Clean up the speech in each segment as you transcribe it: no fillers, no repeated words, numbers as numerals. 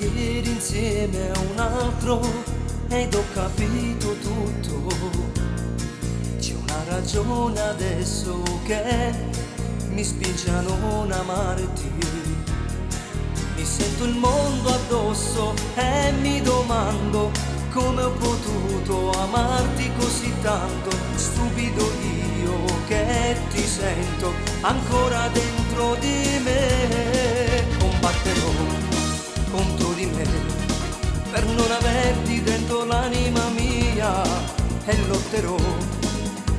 ieri insieme a un altro ed ho capito tutto. C'è una ragione adesso che mi spinge a non amarti. Mi sento il mondo addosso e mi domando come ho potuto amarti così tanto. Stupido io che ti sento ancora dentro di me. Combatterò contro di me per non averti dentro l'anima mia e lotterò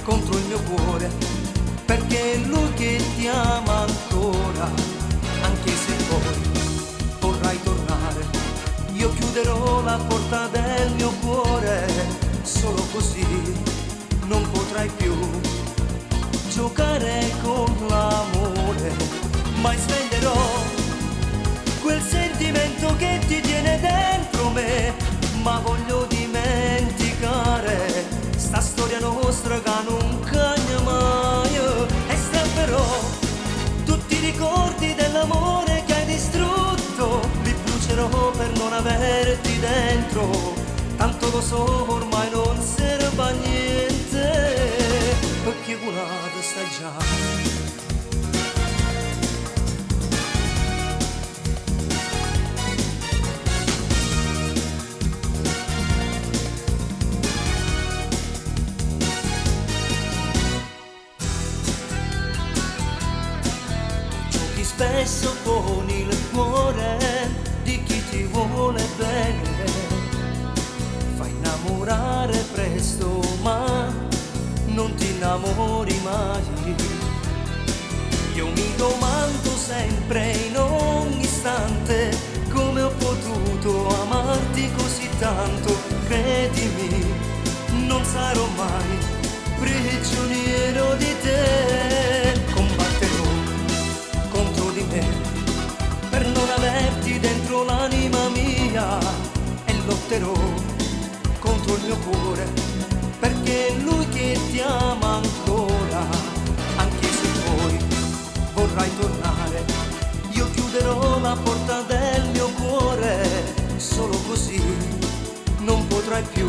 contro il mio cuore perché è lui che ti ama ancora. Anche se poi vorrai tornare, io chiuderò la porta del mio cuore, solo così non potrai più giocare con l'amore. Mai svenderò quel sentimento che ti tiene dentro me, ma voglio dimenticare sta storia nostra che non cagna mai. E strapperò tutti i ricordi dell'amore che hai distrutto, li brucerò per non averti dentro, tanto lo so ormai non serve a niente, perché curato stai già. Spesso poni il cuore di chi ti vuole bene, fai innamorare presto ma non ti innamori mai. Io mi domando sempre in ogni istante come ho potuto amarti così tanto. Credimi, non sarò mai prigioniero di te. Combatterò contro di me per non averti dentro l'anima mia e lotterò contro il mio cuore perché è lui che ti ama ancora. Anche se poi vorrai tornare, io chiuderò la porta del mio cuore, solo così non potrai più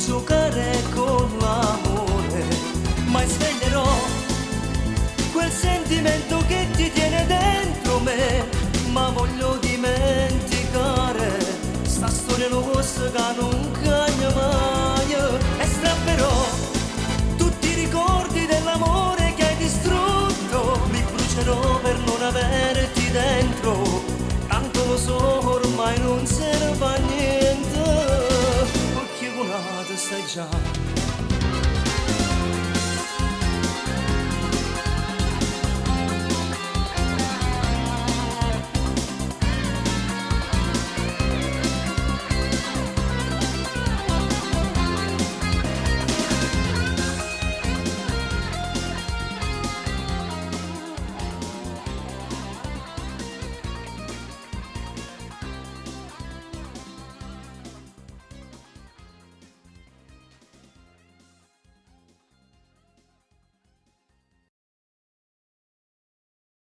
giocare con l'amore. Mai sveglierò quel sentimento